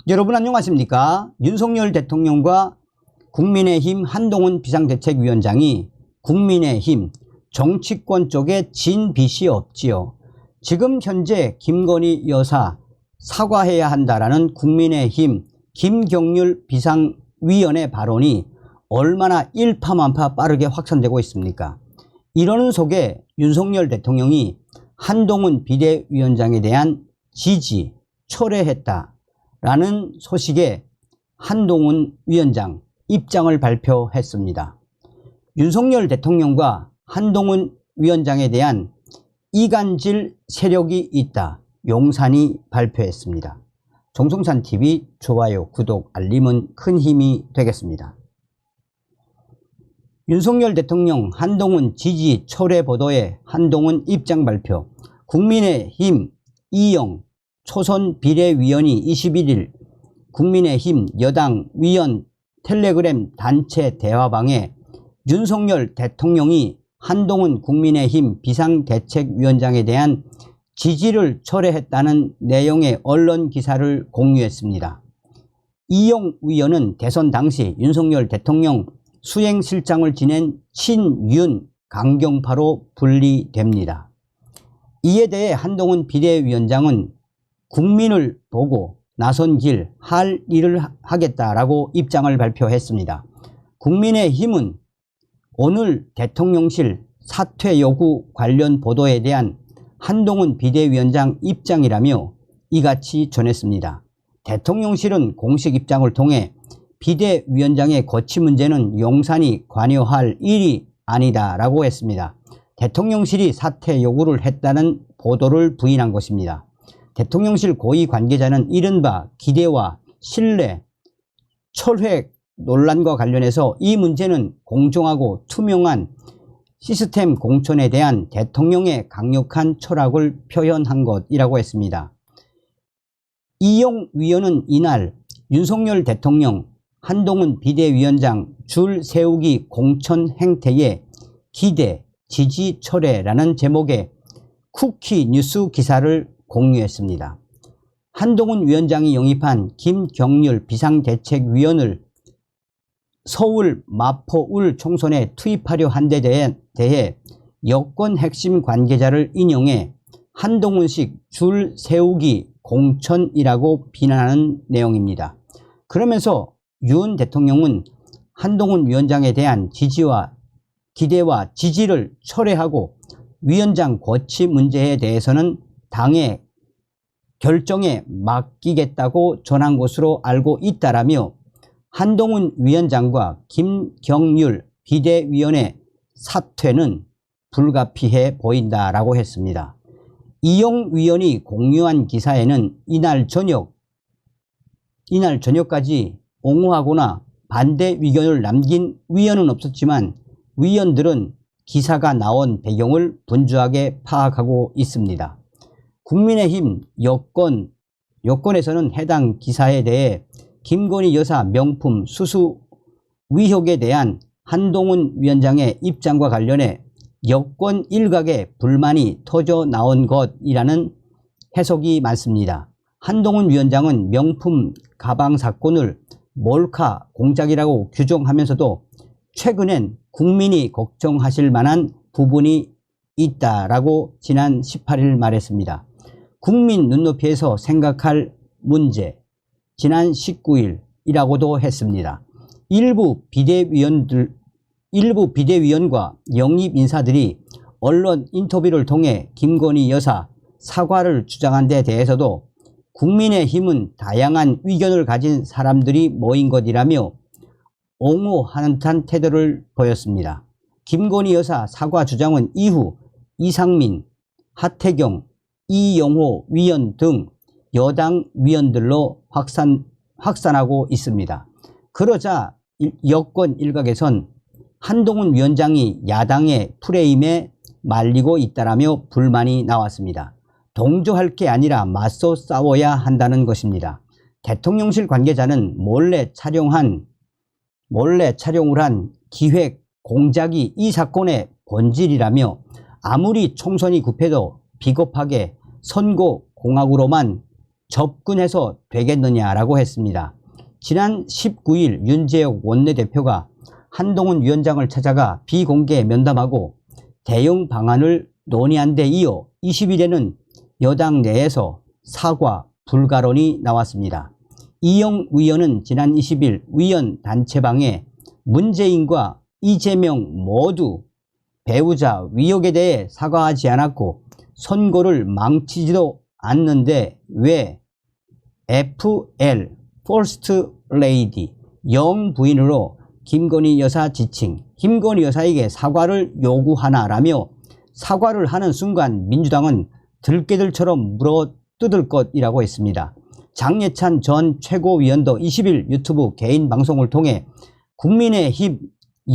여러분 안녕하십니까? 윤석열 대통령과 국민의힘 한동훈 비상대책위원장이 국민의힘 정치권 쪽에 진 빚이 없지요. 지금 현재 김건희 여사 사과해야 한다라는 국민의힘 김경률 비상위원의 발언이 얼마나 일파만파 빠르게 확산되고 있습니까? 이러는 속에 윤석열 대통령이 한동훈 비대위원장에 대한 지지, 철회했다라는 소식에 한동훈 위원장 입장을 발표했습니다. 윤석열 대통령과 한동훈 위원장에 대한 이간질 세력이 있다. 용산이 발표했습니다. 정성찬TV 좋아요, 구독, 알림은 큰 힘이 되겠습니다. 윤석열 대통령 한동훈 지지 철회 보도에 한동훈 입장 발표. 국민의힘 이영 초선 비례위원이 21일 국민의힘 여당 위원 텔레그램 단체 대화방에 윤석열 대통령이 한동훈 국민의힘 비상대책위원장에 대한 지지를 철회했다는 내용의 언론 기사를 공유했습니다. 이영 위원은 대선 당시 윤석열 대통령 수행실장을 지낸 친윤 강경파로 분리됩니다. 이에 대해 한동훈 비대위원장은 국민을 보고 나선 길 할 일을 하겠다라고 입장을 발표했습니다. 국민의힘은 오늘 대통령실 사퇴 요구 관련 보도에 대한 한동훈 비대위원장 입장이라며 이같이 전했습니다. 대통령실은 공식 입장을 통해 비대위원장의 거취 문제는 용산이 관여할 일이 아니다라고 했습니다. 대통령실이 사퇴 요구를 했다는 보도를 부인한 것입니다. 대통령실 고위 관계자는 이른바 기대와 신뢰, 철회 논란과 관련해서 이 문제는 공정하고 투명한 시스템 공천에 대한 대통령의 강력한 철학을 표현한 것이라고 했습니다. 이영 위원은 이날 윤석열 대통령 한동훈 비대위원장 줄 세우기 공천 행태에 기대, 지지 철회라는 제목의 쿠키 뉴스 기사를 공유했습니다. 한동훈 위원장이 영입한 김경률 비상대책위원을 서울 마포 울 총선에 투입하려 한 데 대해 여권 핵심 관계자를 인용해 한동훈식 줄 세우기 공천이라고 비난하는 내용입니다. 그러면서 윤 대통령은 한동훈 위원장에 대한 지지와 기대와 지지를 철회하고 위원장 거취 문제에 대해서는 당의 결정에 맡기겠다고 전한 것으로 알고 있다라며 한동훈 위원장과 김경률 비대위원의 사퇴는 불가피해 보인다라고 했습니다. 이영 위원이 공유한 기사에는 이날 저녁까지 옹호하거나 반대 의견을 남긴 위원은 없었지만 위원들은 기사가 나온 배경을 분주하게 파악하고 있습니다. 국민의힘 여권에서는 해당 기사에 대해 김건희 여사 명품 수수 의혹에 대한 한동훈 위원장의 입장과 관련해 여권 일각의 불만이 터져 나온 것이라는 해석이 많습니다. 한동훈 위원장은 명품 가방 사건을 몰카 공작이라고 규정하면서도 최근엔 국민이 걱정하실 만한 부분이 있다라고 지난 18일 말했습니다. 국민 눈높이에서 생각할 문제, 지난 19일이라고도 했습니다. 일부 비대위원과 영입 인사들이 언론 인터뷰를 통해 김건희 여사 사과를 주장한 데 대해서도 국민의힘은 다양한 의견을 가진 사람들이 모인 것이라며 옹호하는 듯한 태도를 보였습니다. 김건희 여사 사과 주장은 이후 이상민, 하태경, 이영호 위원 등 여당 위원들로 확산하고 있습니다. 그러자 여권 일각에선 한동훈 위원장이 야당의 프레임에 말리고 있다라며 불만이 나왔습니다. 동조할 게 아니라 맞서 싸워야 한다는 것입니다. 대통령실 관계자는 몰래 촬영을 한 기획 공작이 이 사건의 본질이라며 아무리 총선이 급해도 비겁하게 선거공학으로만 접근해서 되겠느냐라고 했습니다. 지난 19일 윤재옥 원내대표가 한동훈 위원장을 찾아가 비공개 면담하고 대응 방안을 논의한 데 이어 20일에는 여당 내에서 사과 불가론이 나왔습니다. 이영 위원은 지난 20일 위원 단체방에 문재인과 이재명 모두 배우자 위역에 대해 사과하지 않았고 선거를 망치지도 않는데 왜 FL 퍼스트 레이디 영부인으로 김건희 여사 지칭 김건희 여사에게 사과를 요구하나라며 사과를 하는 순간 민주당은 들깨들처럼 물어뜯을 것이라고 했습니다. 장예찬 전 최고위원도 20일 유튜브 개인 방송을 통해 국민의힘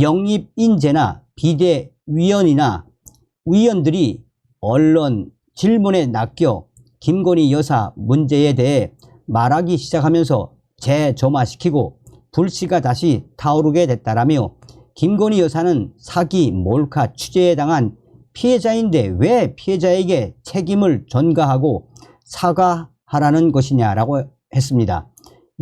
영입 인재나 비대위원이나 위원들이 언론 질문에 낚여 김건희 여사 문제에 대해 말하기 시작하면서 재점화시키고 불씨가 다시 타오르게 됐다라며 김건희 여사는 사기 몰카 취재에 당한 피해자인데 왜 피해자에게 책임을 전가하고 사과하라는 것이냐라고 했습니다.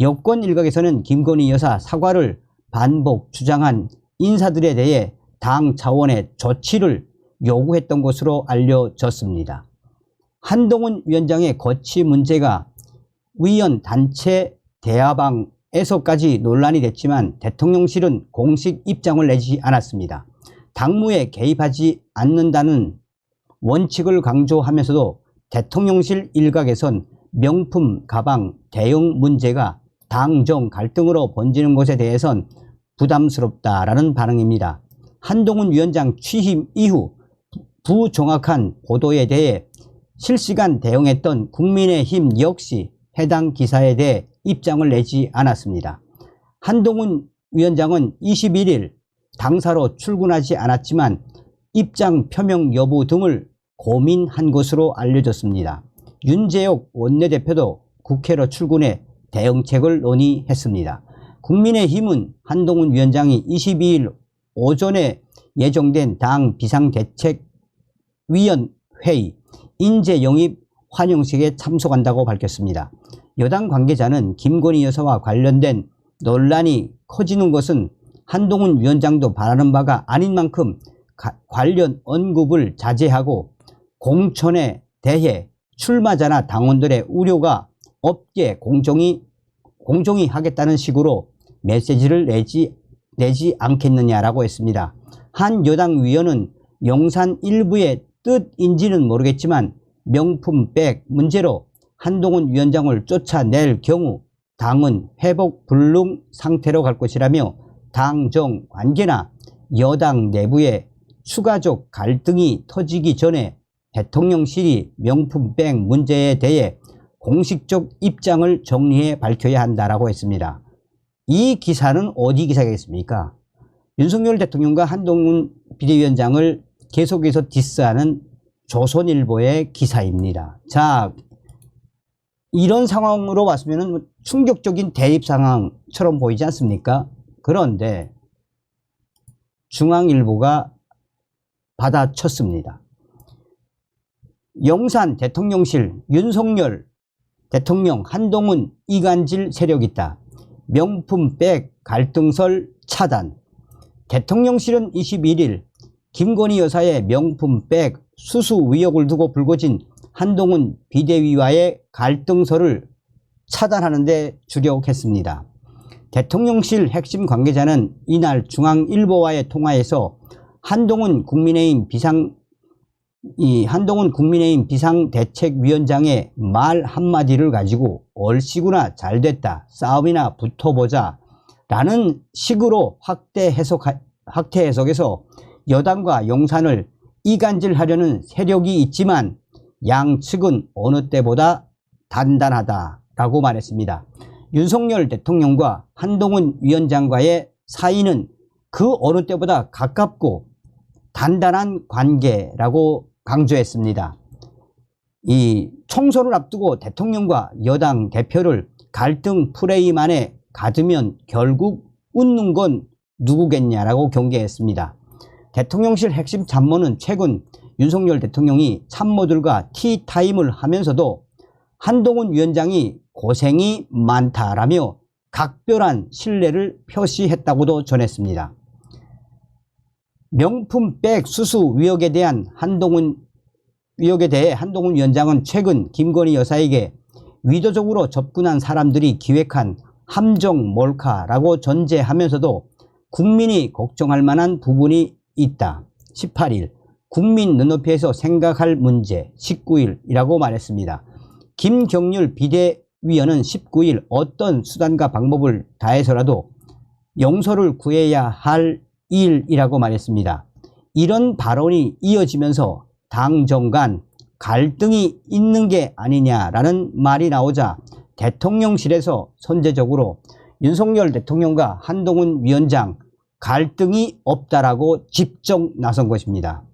여권 일각에서는 김건희 여사 사과를 반복 주장한 인사들에 대해 당 차원의 조치를 요구했던 것으로 알려졌습니다. 한동훈 위원장의 거취 문제가 위원 단체 대화방에서까지 논란이 됐지만 대통령실은 공식 입장을 내지 않았습니다. 당무에 개입하지 않는다는 원칙을 강조하면서도 대통령실 일각에선 명품 가방 대응 문제가 당정 갈등으로 번지는 것에 대해선 부담스럽다라는 반응입니다. 한동훈 위원장 취임 이후 부정확한 보도에 대해 실시간 대응했던 국민의힘 역시 해당 기사에 대해 입장을 내지 않았습니다. 한동훈 위원장은 21일 당사로 출근하지 않았지만 입장 표명 여부 등을 고민한 것으로 알려졌습니다. 윤재옥 원내대표도 국회로 출근해 대응책을 논의했습니다. 국민의힘은 한동훈 위원장이 22일 오전에 예정된 당 비상대책위원회의 인재 영입 환영식에 참석한다고 밝혔습니다. 여당 관계자는 김건희 여사와 관련된 논란이 커지는 것은 한동훈 위원장도 바라는 바가 아닌 만큼 관련 언급을 자제하고 공천에 대해 출마자나 당원들의 우려가 없게 공정히 하겠다는 식으로 메시지를 내지 않겠느냐라고 했습니다. 한 여당 위원은 용산 일부의 뜻인지는 모르겠지만 명품백 문제로 한동훈 위원장을 쫓아낼 경우 당은 회복 불능 상태로 갈 것이라며 당정 관계나 여당 내부에 추가적 갈등이 터지기 전에 대통령실이 명품백 문제에 대해 공식적 입장을 정리해 밝혀야 한다라고 했습니다. 이 기사는 어디 기사겠습니까? 윤석열 대통령과 한동훈 비대위원장을 계속해서 디스하는 조선일보의 기사입니다. 자, 이런 상황으로 봤으면 충격적인 대립 상황처럼 보이지 않습니까? 그런데 중앙일보가 받아쳤습니다. 용산 대통령실 윤석열 대통령 한동훈 이간질 세력 있다. 명품백 갈등설 차단. 대통령실은 21일 김건희 여사의 명품백 수수 의혹을 두고 불거진 한동훈 비대위와의 갈등설을 차단하는 데 주력했습니다. 대통령실 핵심 관계자는 이날 중앙일보와의 통화에서 한동훈 국민의힘 비상대책위원장의 말 한마디를 가지고 얼씨구나 잘됐다 싸움이나 붙어보자 라는 식으로 확대 해석에서 여당과 용산을 이간질하려는 세력이 있지만 양측은 어느 때보다 단단하다라고 말했습니다. 윤석열 대통령과 한동훈 위원장과의 사이는 그 어느 때보다 가깝고 단단한 관계라고 강조했습니다. 이 총선을 앞두고 대통령과 여당 대표를 갈등 프레임안에 가두면 결국 웃는 건 누구겠냐라고 경계했습니다. 대통령실 핵심 참모는 최근 윤석열 대통령이 참모들과 티타임을 하면서도 한동훈 위원장이 고생이 많다라며 각별한 신뢰를 표시했다고도 전했습니다. 명품백 수수 의혹에 대해 한동훈 위원장은 최근 김건희 여사에게 의도적으로 접근한 사람들이 기획한 함정 몰카라고 전제하면서도 국민이 걱정할 만한 부분이 있다. 18일 국민 눈높이에서 생각할 문제 19일이라고 말했습니다. 김경률 비대위원은 19일 어떤 수단과 방법을 다해서라도 용서를 구해야 할 일이라고 말했습니다. 이런 발언이 이어지면서 당정 간 갈등이 있는 게 아니냐라는 말이 나오자 대통령실에서 선제적으로 윤석열 대통령과 한동훈 위원장 갈등이 없다라고 직접 나선 것입니다.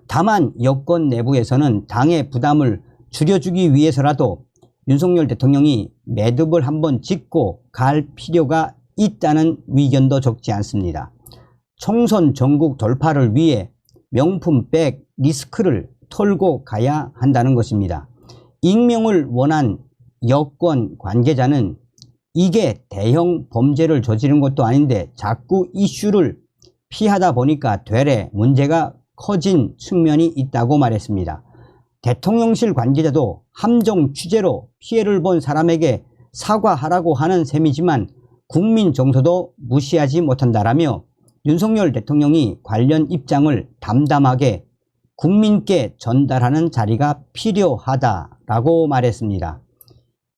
다만 여권 내부에서는 당의 부담을 줄여주기 위해서라도 윤석열 대통령이 매듭을 한번 짚고 갈 필요가 있다는 의견도 적지 않습니다. 총선 전국 돌파를 위해 명품백 리스크를 털고 가야 한다는 것입니다. 익명을 원한 여권 관계자는 이게 대형 범죄를 저지른 것도 아닌데 자꾸 이슈를 피하다 보니까 되레 문제가 커진 측면이 있다고 말했습니다. 대통령실 관계자도 함정 취재로 피해를 본 사람에게 사과하라고 하는 셈이지만 국민 정서도 무시하지 못한다라며 윤석열 대통령이 관련 입장을 담담하게 국민께 전달하는 자리가 필요하다라고 말했습니다.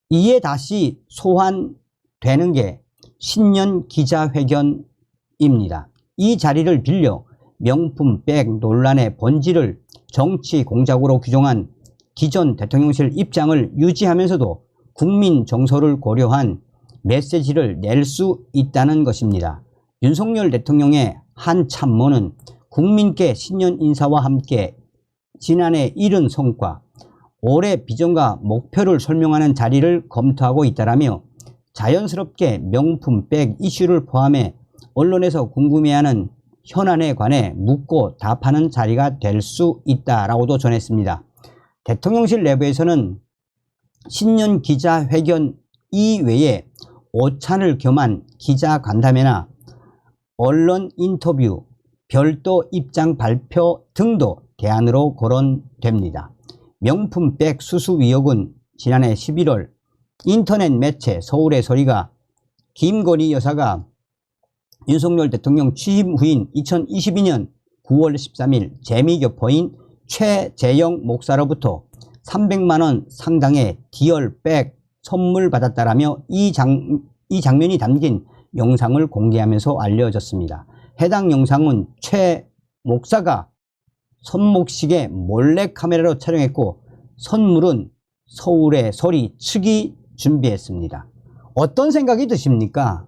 이에 다시 소환되는 게 신년 기자회견입니다. 이 자리를 빌려 명품백 논란의 본질을 정치 공작으로 규정한 기존 대통령실 입장을 유지하면서도 국민 정서를 고려한 메시지를 낼 수 있다는 것입니다. 윤석열 대통령의 한 참모는 국민께 신년 인사와 함께 지난해 이룬 성과, 올해 비전과 목표를 설명하는 자리를 검토하고 있다라며 자연스럽게 명품백 이슈를 포함해 언론에서 궁금해하는 현안에 관해 묻고 답하는 자리가 될 수 있다라고도 전했습니다. 대통령실 내부에서는 신년 기자회견 이외에 오찬을 겸한 기자간담회나 언론 인터뷰, 별도 입장 발표 등도 대안으로 거론됩니다. 명품백 수수 의혹은 지난해 11월 인터넷 매체 서울의 소리가 김건희 여사가 윤석열 대통령 취임 후인 2022년 9월 13일 재미교포인 최재영 목사로부터 300만원 상당의 디얼백 선물 받았다라며 이 장면이 담긴 영상을 공개하면서 알려졌습니다. 해당 영상은 최 목사가 선목식에 몰래카메라로 촬영했고 선물은 서울의 소리 측이 준비했습니다. 어떤 생각이 드십니까?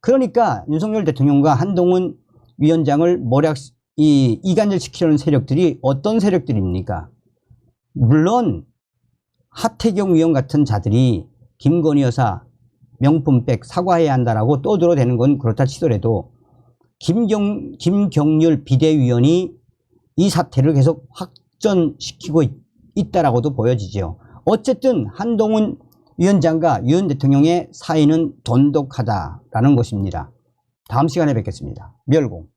그러니까 윤석열 대통령과 한동훈 위원장을 이간질시키려는 세력들이 어떤 세력들입니까? 물론 하태경 위원 같은 자들이 김건희 여사 명품백 사과해야 한다라고 떠들어대는 건 그렇다 치더라도 김경률 비대위원이 이 사태를 계속 확전시키고 있다라고도 보여지죠. 어쨌든 한동훈 위원장과 윤 대통령의 사이는 돈독하다라는 것입니다. 다음 시간에 뵙겠습니다. 멸공.